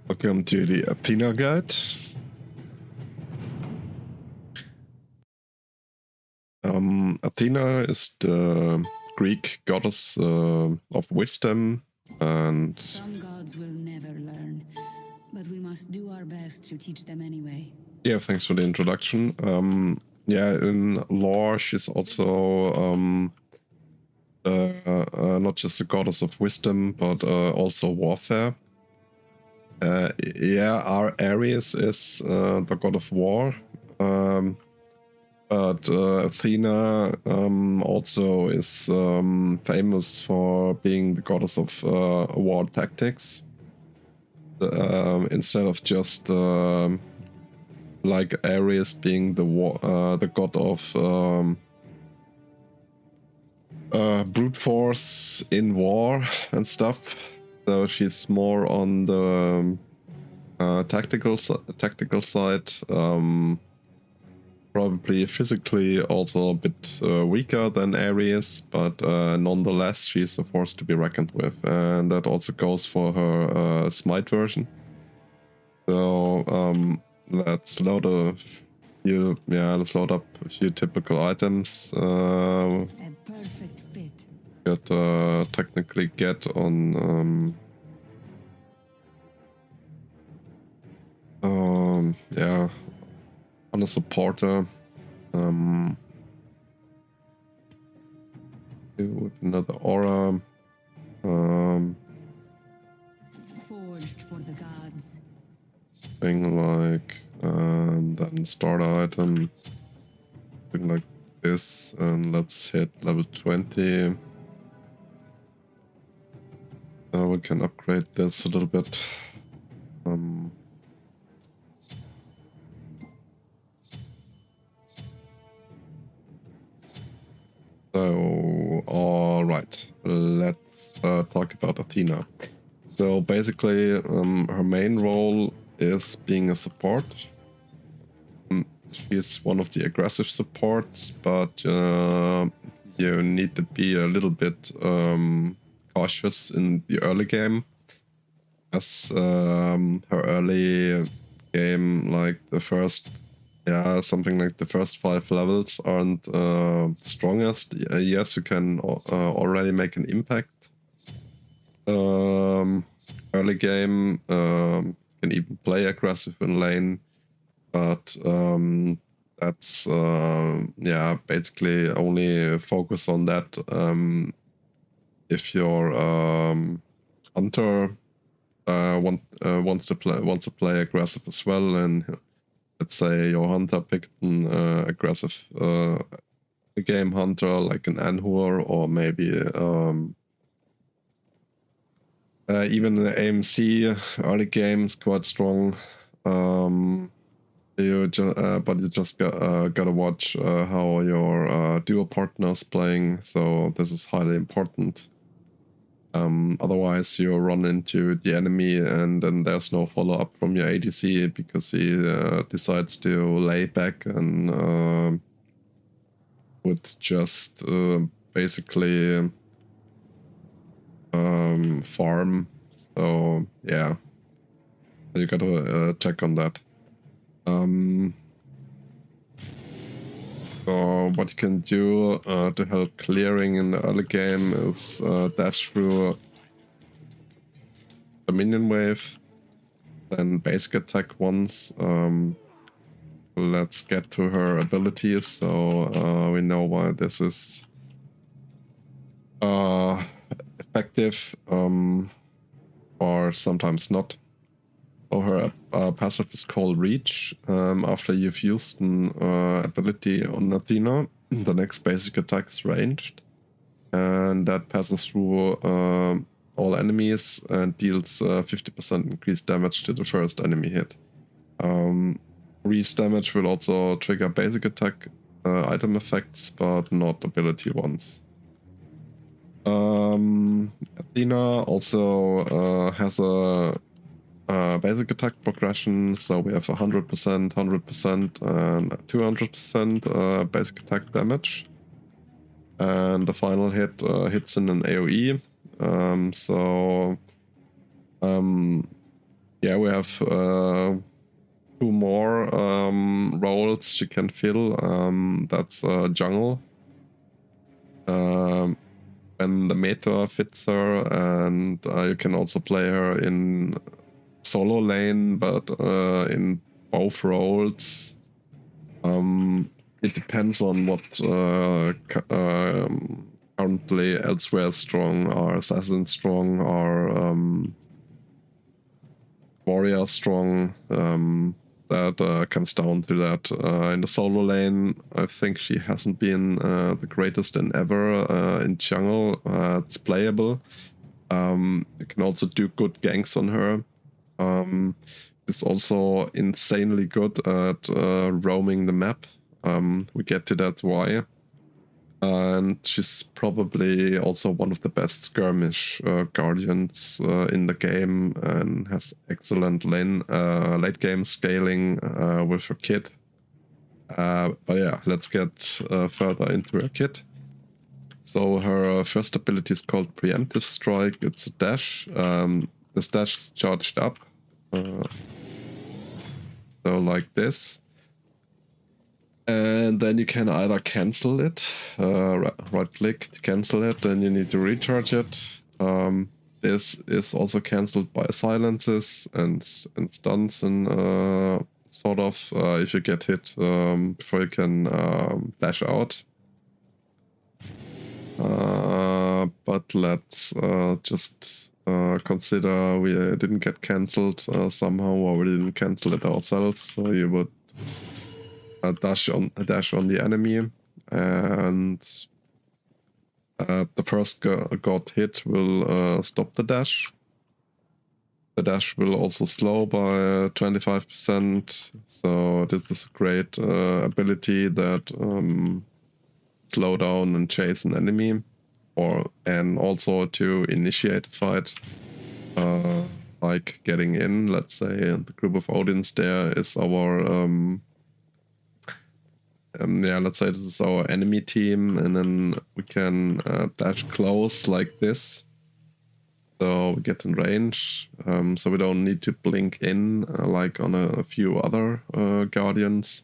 Welcome to the Athena guide. Athena is the Greek goddess of wisdom, and some gods will never learn, but we must do our best to teach them anyway. Yeah, thanks for the introduction. Yeah, in lore, she's also not just the goddess of wisdom, but also warfare. Yeah, our Ares is the god of war. But Athena also is famous for being the goddess of war tactics. Instead of just like Ares being the god of brute force in war and stuff. So she's more on the tactical side. Probably physically also a bit weaker than Ares, but nonetheless she's a force to be reckoned with, and that also goes for her Smite version. So let's load a few. Yeah, let's load up a few typical items. A perfect fit. Could technically get on. Yeah. On a supporter, with another aura, Forged for the gods. thing like, then starter item, thing like this, and let's hit level 20. We can upgrade this a little bit. So, alright, let's talk about Athena. So basically, her main role is being a support. She's one of the aggressive supports, but you need to be a little bit cautious in the early game, as her early game, like the first, something like the first 5 levels aren't the strongest. Yes, you can already make an impact. Early game, can even play aggressive in lane, but that's basically only focus on that if your hunter wants to play aggressive as well, and let's say your hunter picked an aggressive game hunter like an Anhur, or maybe even the AMC early game is quite strong. But you just gotta watch how your duo partner is playing, so this is highly important. Otherwise you run into the enemy and then there's no follow-up from your ADC because he decides to lay back and would just basically farm. So yeah, you gotta check on that. So what you can do to help clearing in the early game is dash through the minion wave, then basic attack once. Let's get to her abilities, so we know why this is effective, or sometimes not. So her passive is called Reach. After you've used an ability on Athena, the next basic attack is ranged, and that passes through all enemies and deals 50% increased damage to the first enemy hit. Reach damage will also trigger basic attack item effects, but not ability ones. Athena also has a basic attack progression, so we have 100%, 100%, and 200% basic attack damage. And the final hit hits in an AoE. Yeah, we have 2 more roles she can fill. That's jungle. When the meta fits her, and you can also play her in solo lane, but in both roles. It depends on what currently elsewhere strong, or assassin strong, or warrior strong. That comes down to that. In the solo lane, I think she hasn't been the greatest in ever. In jungle, it's playable. You can also do good ganks on her. It's also insanely good at roaming the map. We get to that why. And she's probably also one of the best skirmish guardians in the game, and has excellent late game scaling with her kit. But yeah, let's get further into her kit. So her first ability is called Preemptive Strike. It's a dash. This dash is charged up. So like this. And then you can either cancel it, right click to cancel it, then you need to recharge it. This is also cancelled by silences and stuns, and sort of if you get hit before you can dash out. But let's just consider we didn't get cancelled somehow, or we didn't cancel it ourselves, so you would dash on the enemy, and the first got hit will stop the dash. The dash will also slow by 25%, so this is a great ability that slow down and chase an enemy, and also to initiate a fight, like getting in. Let's say the group of Odins there is our yeah, let's say this is our enemy team, and then we can dash close like this, so we get in range, so we don't need to blink in like on a few other guardians.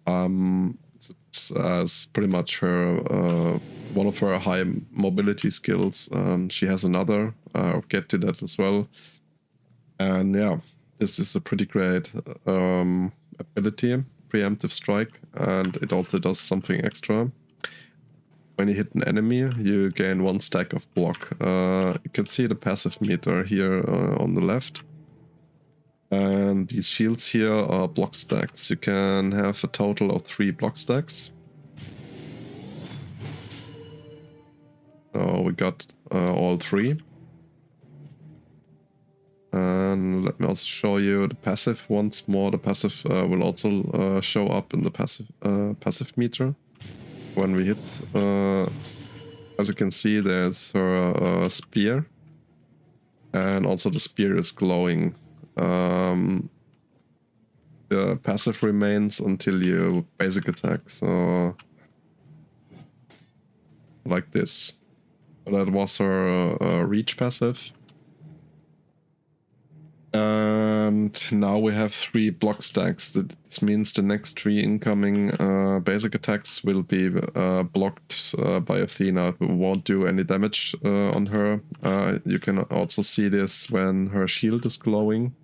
It's pretty much her one of her high mobility skills. She has another, I'll get to that as well. And yeah, this is a pretty great ability, Preemptive Strike, and it also does something extra. When you hit an enemy, you gain 1 stack of block. You can see the passive meter here on the left. And these shields here are block stacks. You can have a total of 3 block stacks. So we got all 3. And let me also show you the passive once more. The passive will also show up in the passive meter when we hit. As you can see, there's her spear, and also the spear is glowing. The passive remains until you basic attack, so like this. That was her reach passive. And now we have 3 block stacks. This means the next 3 incoming basic attacks will be blocked by Athena. We won't do any damage on her. You can also see this when her shield is glowing.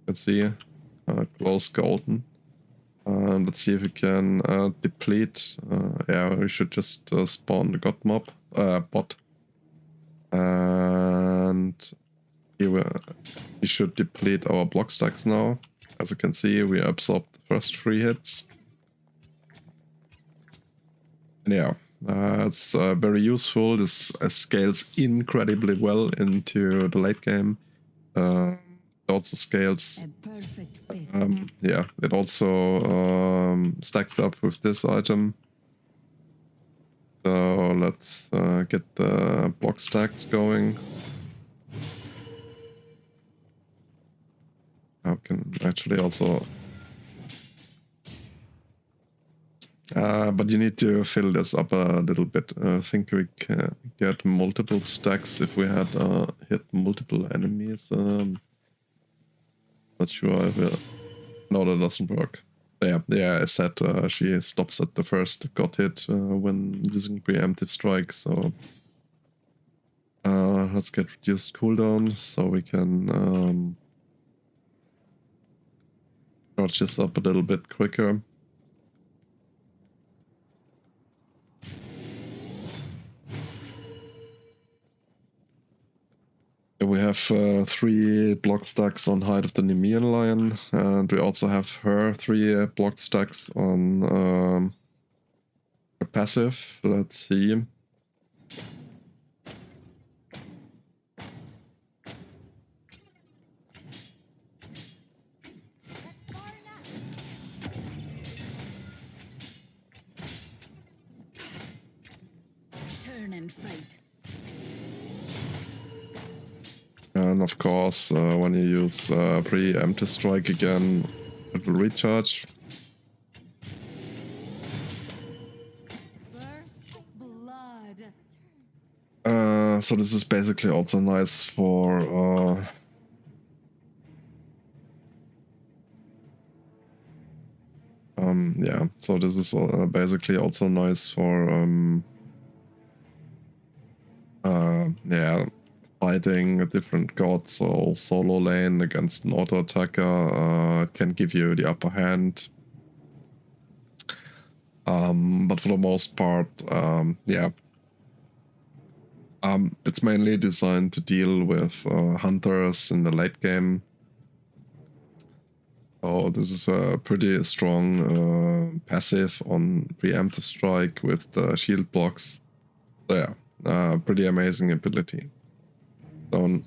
Let's see, glows golden. Let's see if we can deplete. Yeah, we should just spawn the god mob bot, and we should deplete our block stacks now. As you can see, we absorbed the first 3 hits. And yeah, it's very useful. This scales incredibly well into the late game. It also scales. Yeah, it also stacks up with this item. So let's get the block stacks going. I can actually also But you need to fill this up a little bit. I think we can get multiple stacks if we had hit multiple enemies. Not sure if it... No, that doesn't work. Yeah, I said she stops at the first got hit when using preemptive strike, so let's get reduced cooldown so we can charge this up a little bit quicker. We have 3 block stacks on Height of the Nemean Lion, and we also have her 3 block stacks on her passive. Let's see. Turn and fight. And of course, when you use preemptive strike again, it will recharge. So this is basically also nice for yeah, so this is basically also nice for yeah, fighting a different god. So solo lane against an auto attacker, it can give you the upper hand. But for the most part, yeah, it's mainly designed to deal with hunters in the late game. So this is a pretty strong passive on preemptive strike with the shield blocks. So yeah, pretty amazing ability. So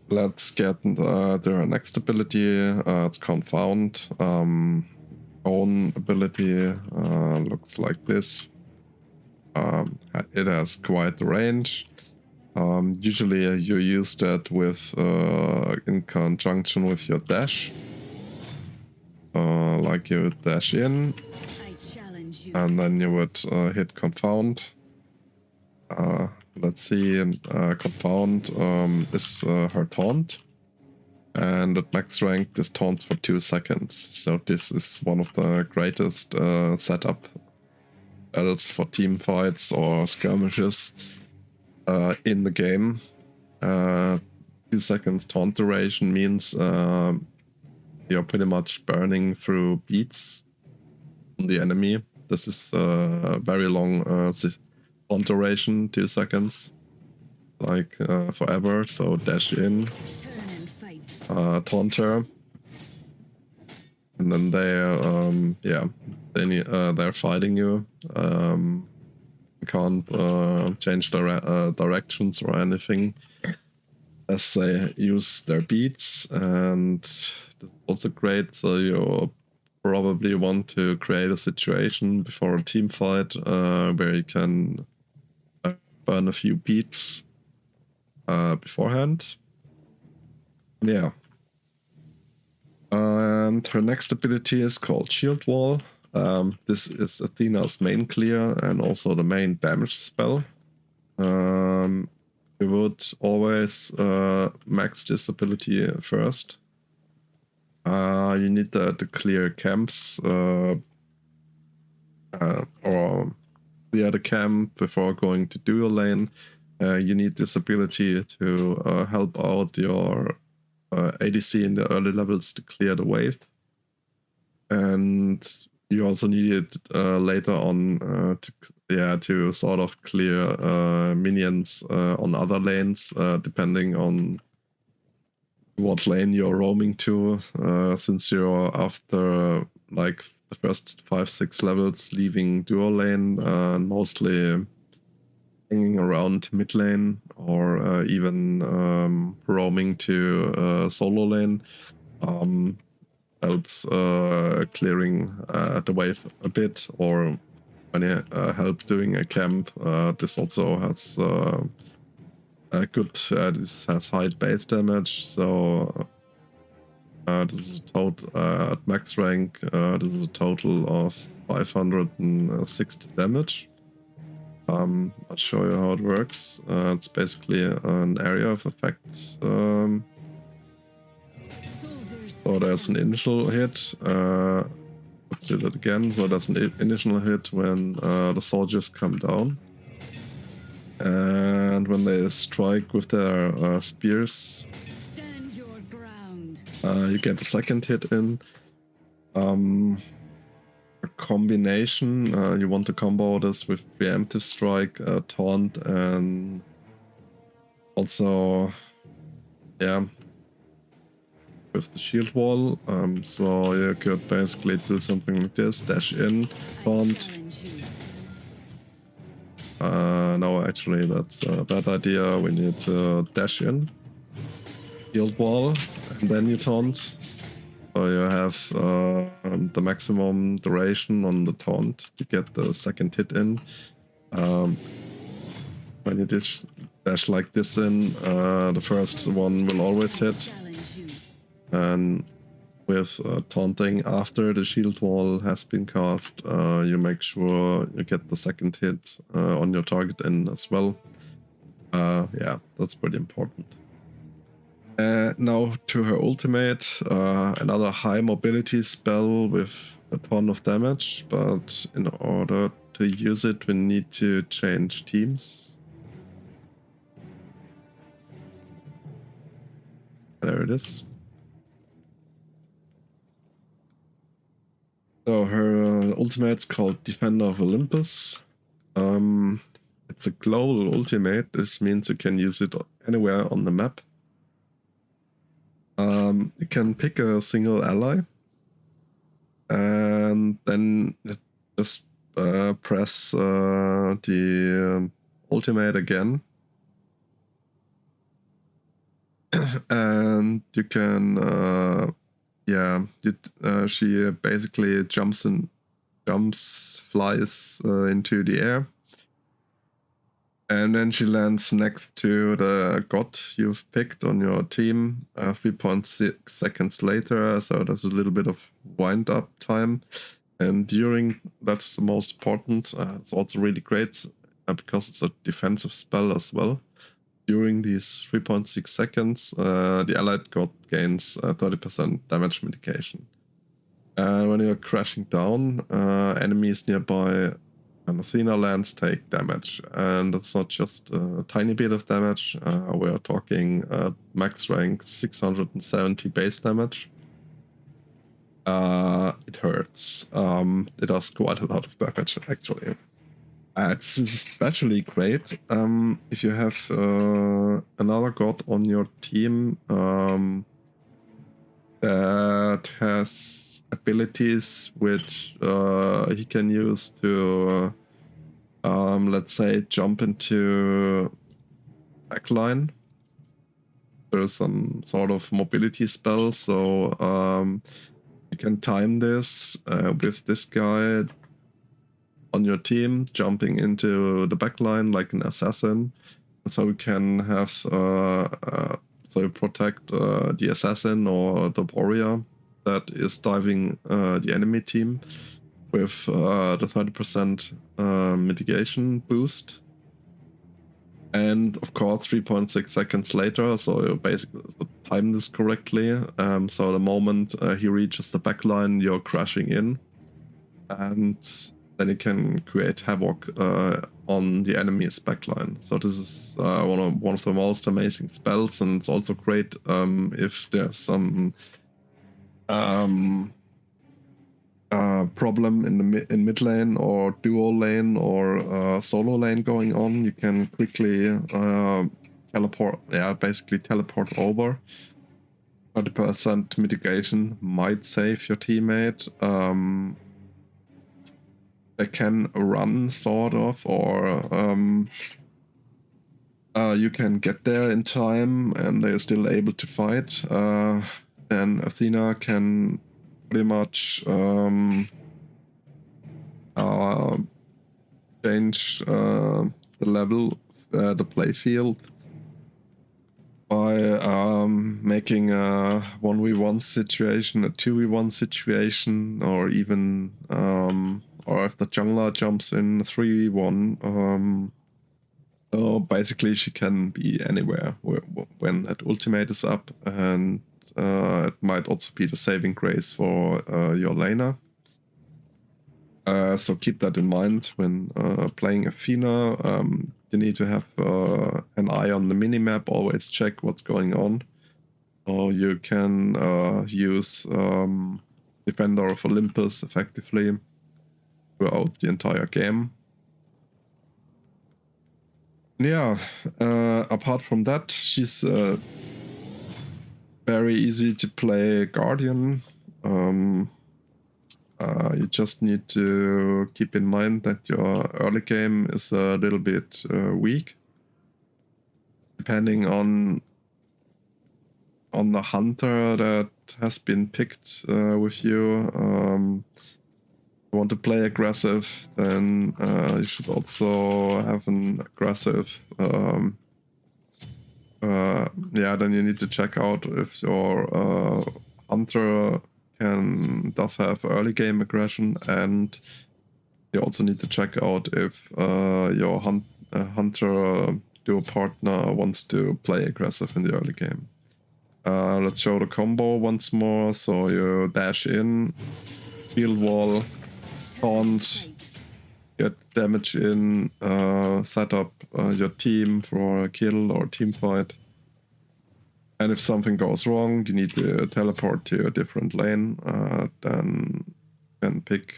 let's get the next ability. It's Confound. Own ability looks like this. It has quite the range. Usually you use that with in conjunction with your dash. Like you would dash in, and then you would hit Confound. Let's see, Confound is her taunt, and at max rank this taunts for 2 seconds. So this is one of the greatest setup battles for team fights or skirmishes in the game. 2 seconds taunt duration means you're pretty much burning through beats on the enemy. This is a very long taunt duration, 2 seconds, like forever. So dash in, taunt her, and then they're fighting you. Can't change directions or anything as they use their beats, and that's also great. So you probably want to create a situation before a team fight where you can burn a few beats beforehand. Yeah. And her next ability is called Shield Wall. This is Athena's main clear and also the main damage spell. You would always max this ability first. You need to clear camps or clear the camp before going to dual lane. You need this ability to help out your ADC in the early levels to clear the wave. And you also need it later on to sort of clear minions on other lanes, depending on what lane you're roaming to, since you're after like the first 5-6 levels leaving dual lane, mostly hanging around mid lane or even roaming to solo lane. Helps clearing the wave a bit, or when you help doing a camp. This also has this has high base damage, so this is a total at max rank. This is a total of 560 damage. I'll show you how it works. It's basically an area of effect. So there's an initial hit. Let's do that again. So there's an initial hit when the soldiers come down. And when they strike with their spears, you get a second hit in. A combination, you want to combo this with preemptive strike, taunt, and also, yeah, with the shield wall. So you could basically do something like this: dash in, taunt. No, actually, that's a bad idea. We need to dash in, shield wall, and then you taunt. So you have the maximum duration on the taunt to get the second hit in. When you dash like this in, the first one will always hit. And with taunting after the shield wall has been cast, you make sure you get the second hit on your target in as well. Yeah, that's pretty important. Now to her ultimate, another high mobility spell with a ton of damage, but in order to use it we need to change teams. There it is. So her ultimate's called Defender of Olympus. It's a global ultimate. This means you can use it anywhere on the map. You can pick a single ally and then just press the ultimate again. And you can, she basically flies into the air. And then she lands next to the god you've picked on your team 3.6 seconds later, so there's a little bit of wind-up time. And that's the most important, it's also really great because it's a defensive spell as well. During these 3.6 seconds, the allied god gains 30% damage mitigation. When you're crashing down, enemies nearby and Athena lands take damage, and it's not just a tiny bit of damage. We're talking max rank 670 base damage. It hurts. It does quite a lot of damage actually. It's especially great if you have another god on your team that has abilities which he can use to, let's say, jump into backline. There's some sort of mobility spell, so you can time this with this guy on your team jumping into the backline like an assassin. So we can have so you protect the assassin or the warrior that is diving the enemy team with the 30% mitigation boost. And of course 3.6 seconds later, so you basically time this correctly. So the moment he reaches the backline, you're crashing in. And then you can create havoc on the enemy's backline. So this is one of the most amazing spells, and it's also great if there's some problem in mid lane or duo lane or solo lane going on. You can quickly basically teleport over. 30% mitigation might save your teammate. They can run sort of, or you can get there in time and they're still able to fight. And Athena can pretty much change the level, the play field, by making a 1v1 situation, a 2v1 situation, or even or if the jungler jumps in 3-1, so basically she can be anywhere when that ultimate is up, and it might also be the saving grace for your laner. So keep that in mind when playing Athena. You need to have an eye on the minimap, always check what's going on. Or you can use Defender of Olympus effectively throughout the entire game. Yeah, apart from that, she's very easy to play Guardian. You just need to keep in mind that your early game is a little bit weak, depending on the hunter that has been picked with you. You want to play aggressive, then you should also have an aggressive. Then you need to check out if your hunter does have early game aggression, and you also need to check out if your hunter duo partner wants to play aggressive in the early game. Let's show the combo once more. So you dash in, field wall, taunt, get damage in, set up your team for a kill or team fight. And if something goes wrong, you need to teleport to a different lane. Then you can pick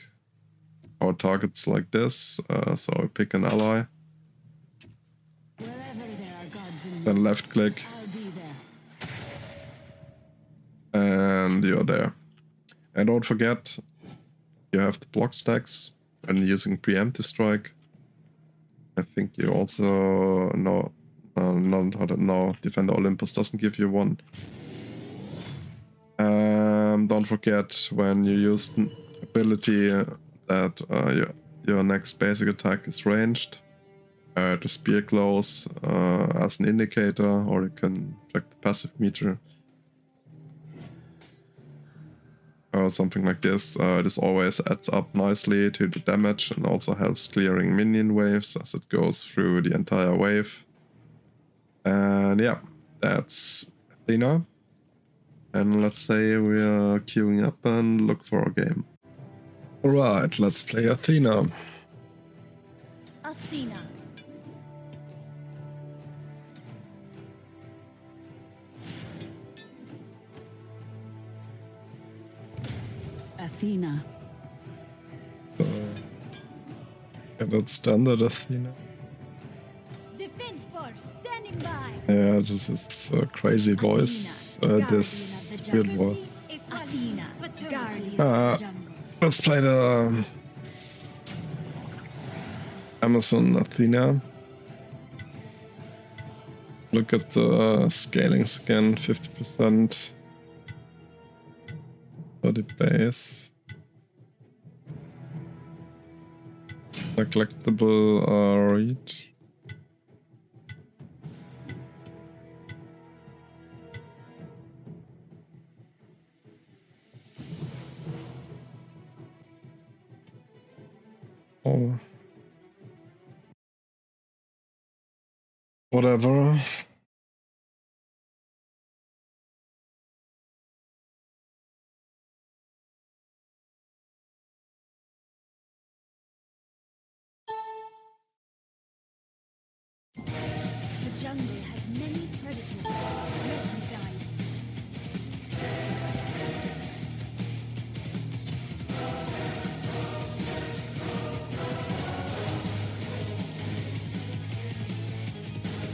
our targets like this. So pick an ally. Then left click. And you're there. And don't forget, you have the block stacks and using preemptive strike. I think you also know. No, Defender Olympus doesn't give you one. Don't forget when you use the ability that your next basic attack is ranged. The spear glows as an indicator, or you can check the passive meter. Or something like this. This always adds up nicely to the damage and also helps clearing minion waves as it goes through the entire wave. And yeah, that's Athena. And let's say we are queuing up and look for a game. Alright, let's play Athena. Athena. Athena. Yeah, that's standard Athena. Defense force standing by. Yeah, this is a crazy voice. This weird voice. Athena, guardian of the jungle. Let's play the Amazon Athena. Look at the scalings again, 50% for the base. Neglectable reach. Oh. Whatever. The jungle has many predators. Let them guide.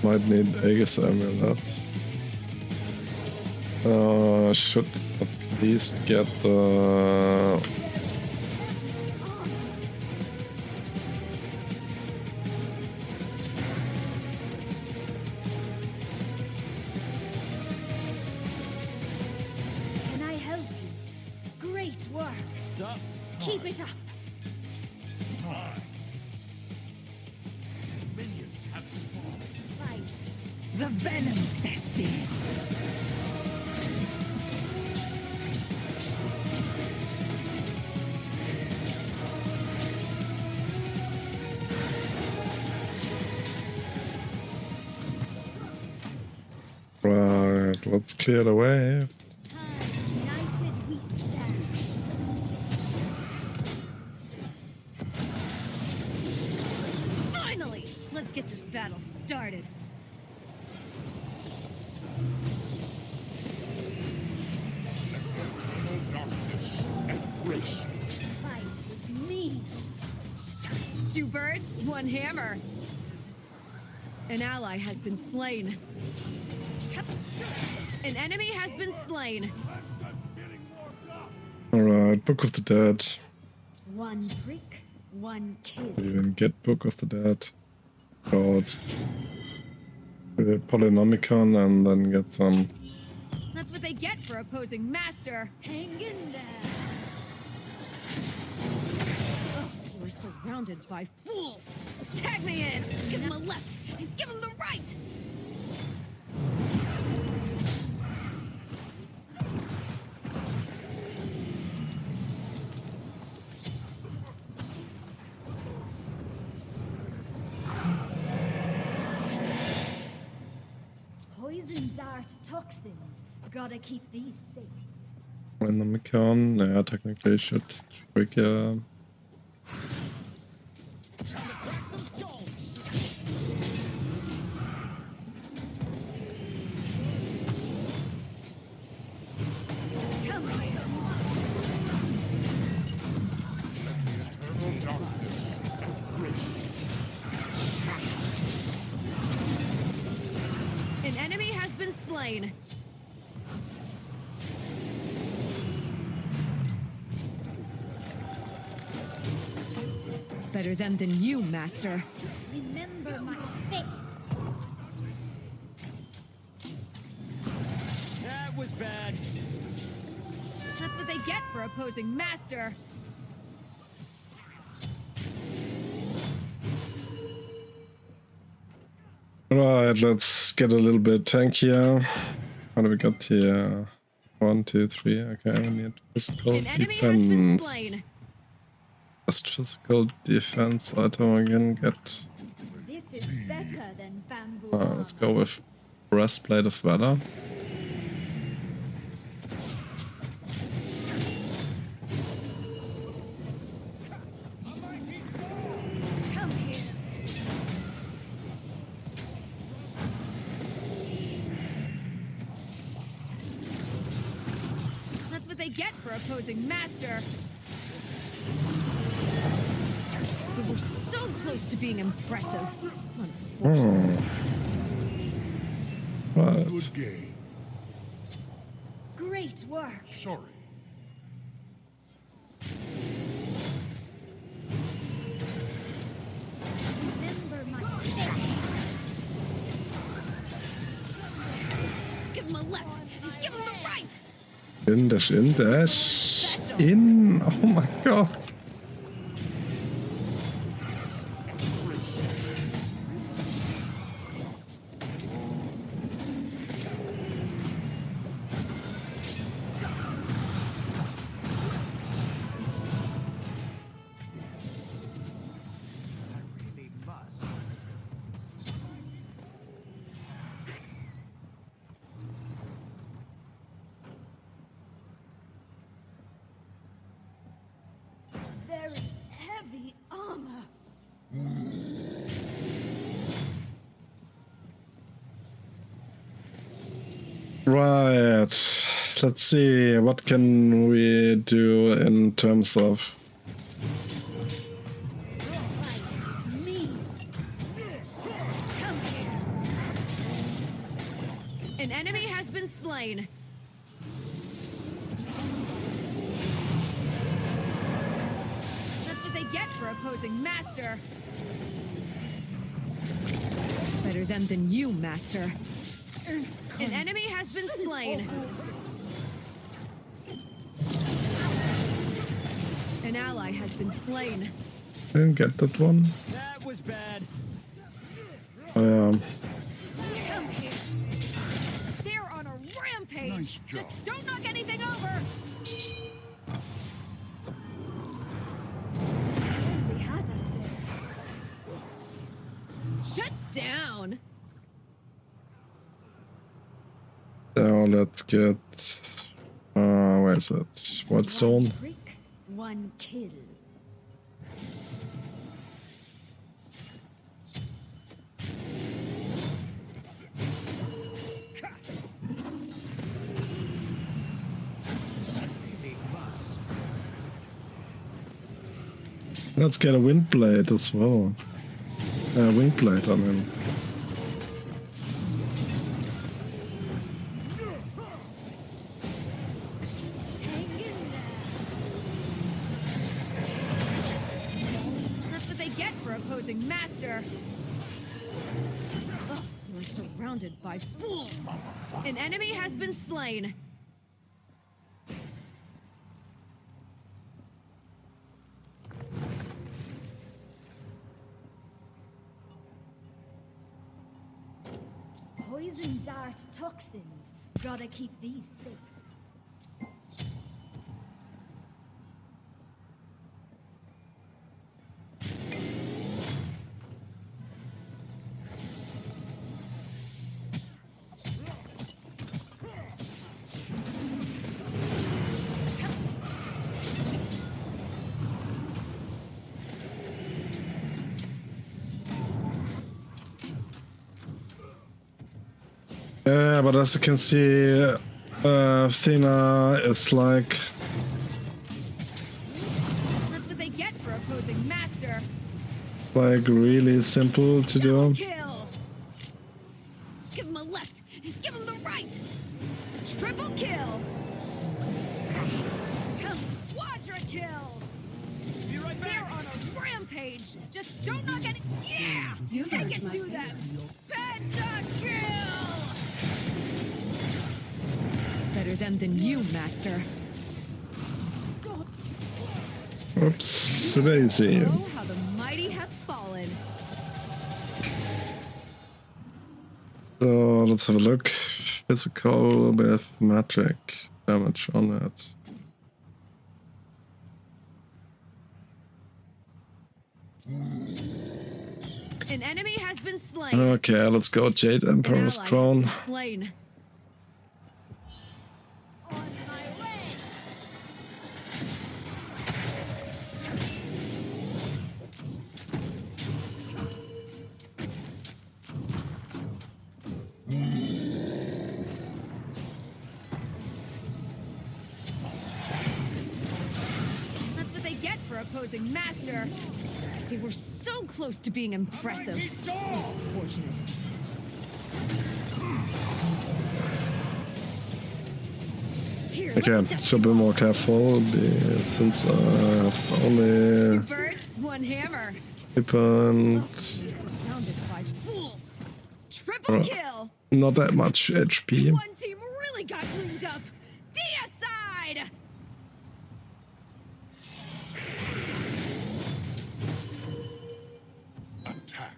Might need Aegis Amulet. Should at least get the Can I help you? Great work. Keep it up. Fight. The venom sets in. Alright, let's clear the way. United we stand. Finally! Let's get this battle started. Fight with me. 2 birds, 1 hammer. An ally has been slain. An enemy has been slain. Alright, Book of the Dead. 1 prick, 1 kill. Even get Book of the Dead. Go out the Polynomicon and then get some. That's what they get for opposing Master. Hang in there. We're surrounded by fools. Tag me in. Give him a left and give him the right. Poison dart toxins. Gotta keep these safe. Polynomicon, yeah, technically should trigger. Come here. An enemy has been slain. Better them than you, Master. Remember my face. That was bad. That's what they get for opposing Master. Right, let's get a little bit tankier. How do we get here? 1, 2, 3. Okay, we need physical An enemy has been defense. slain. Just physical defense item again. Get. This is better than bamboo. Let's go with breastplate of valor. Come here. That's what they get for opposing Master. We were so close to being impressive. Unfortunately. Right. Good game. Great work. Sorry. Remember my face. Give him a left. Give him the right. In dash, in dash. In. Oh my god. Very heavy armor. Right. Let's see. What can we do in terms of. Fight me. Come here. An enemy has been slain. That's what they get for opposing Master. Better them than you, Master. An enemy has been slain. An ally has been slain. Didn't get that one. That was bad. Come here. They're on a rampage. Nice job. Just don't knock anything over. They had us there. Shut down. So let's get... where is it? What stone? One prick, one kill. Let's get a wind blade as well. Wind blade, I mean. That's what they get for opposing Master. Ugh, you're surrounded by fools. An enemy has been slain. Poison dart toxins. Gotta keep these safe. Yeah, but as you can see, Athena is like... That's what they get for opposing Master. like really simple to do. Kill. Give him a left. Give him the right. Triple kill. Quadra kill. Be right back. They're on a rampage. Just don't knock any. Yeah. Take it to them. Pentakill. Better them than you, Master. Oops, daisy. Oh, how the mighty have fallen. So let's have a look. Physical with magic damage on it. An enemy has been slain. Okay, let's go Jade Emperor's An ally Crown. has been slain. On my way. That's what they get for opposing Master. They were so close to being impressive. Unfortunate. Here, Okay, let's should be more careful since I've only birds, one hammer. opened Surrounded by fools. Triple Oh. kill. not that much HP. One team really got cleaned up. Deicide. Attack.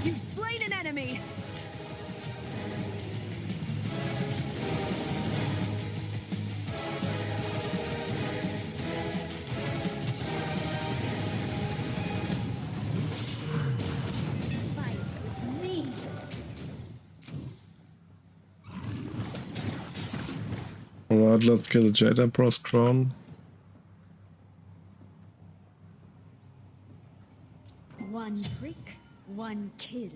You've slain an enemy. Fight with me. Alright, let's get a Jade Emperor's Crown. One prick, one kill.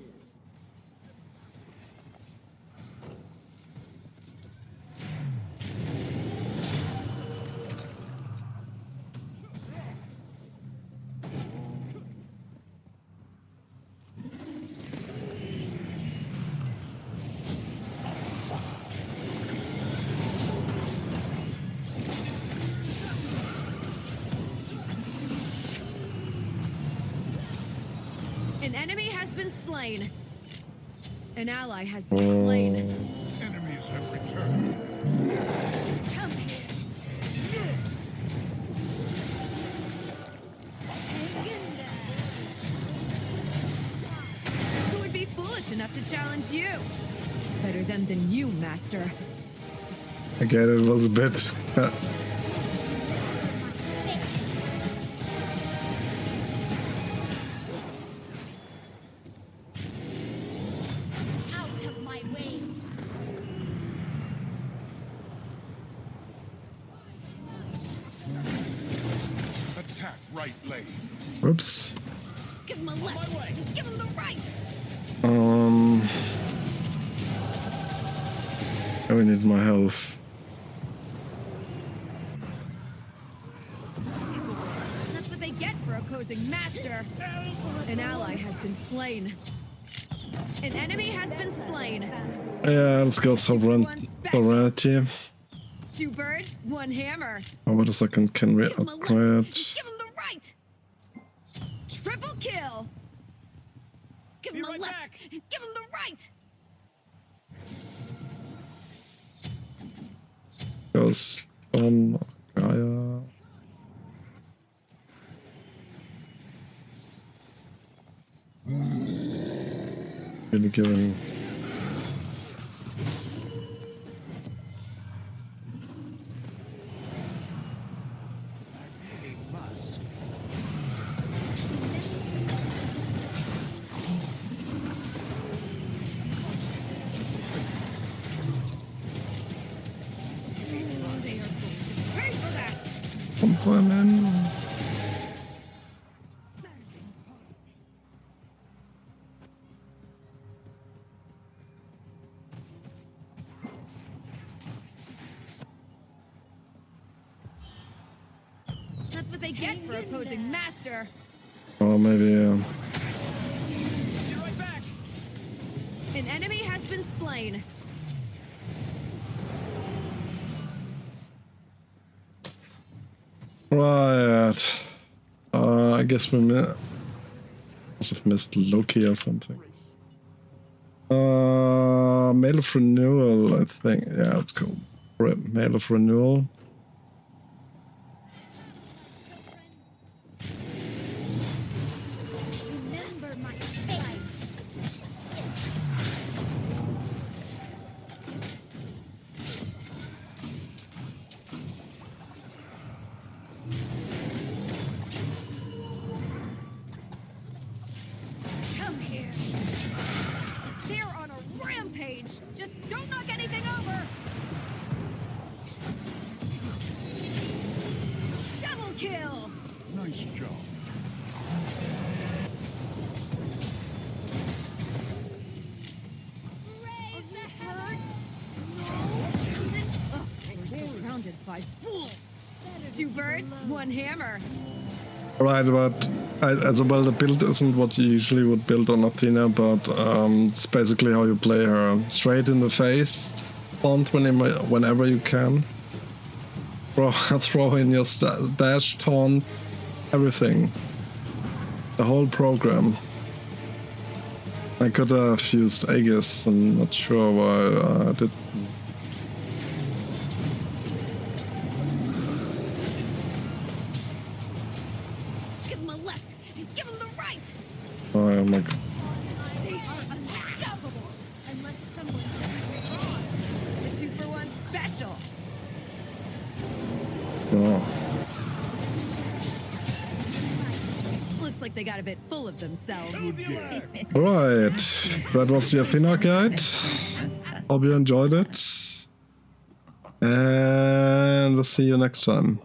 An enemy has been slain. An ally has been slain. Enemies have returned. Come here. Hang in there. Who would be foolish enough to challenge you? Better them than you, Master. I get it a little bit. right lane. Whoops. Give him a left. Give him the right. I need my health. That's what they get for opposing Master. An ally has been slain. An enemy has been slain. Yeah, let's go sovereignty. 2 birds, 1 hammer. Oh, wait a second, can we Give him a left. upgrade? Give him the right. Triple kill. Give him a left. Give him the right. Goes on Gaia. Really giving. Pay for that. Sometime in. That's what they get for opposing Master. Or maybe. Be right back. An enemy has been slain. Right. I guess we must have missed Loki or something. Mail of Renewal, I think. Yeah, let's go. Mail of Renewal. Remember my face. Come here. They're on a rampage. Just don't knock anything over. Double kill. Nice job. Oh, that hurts. No. We're surrounded by fools. 2 birds, 1 hammer. Right, but as well, the build isn't what you usually would build on Athena, but it's basically how you play her. Straight in the face, taunt whenever you can. Throw in your dash, taunt, everything. The whole program. I could have used Aegis, I'm not sure why I did. Give him a left. Give him the right. Oh my god. They are unstoppable. Unless someone gets wrong. The 2-for-1 special. No. Looks like they got a bit full of themselves. Right, that was the Athena guide. Hope you enjoyed it. And we'll see you next time.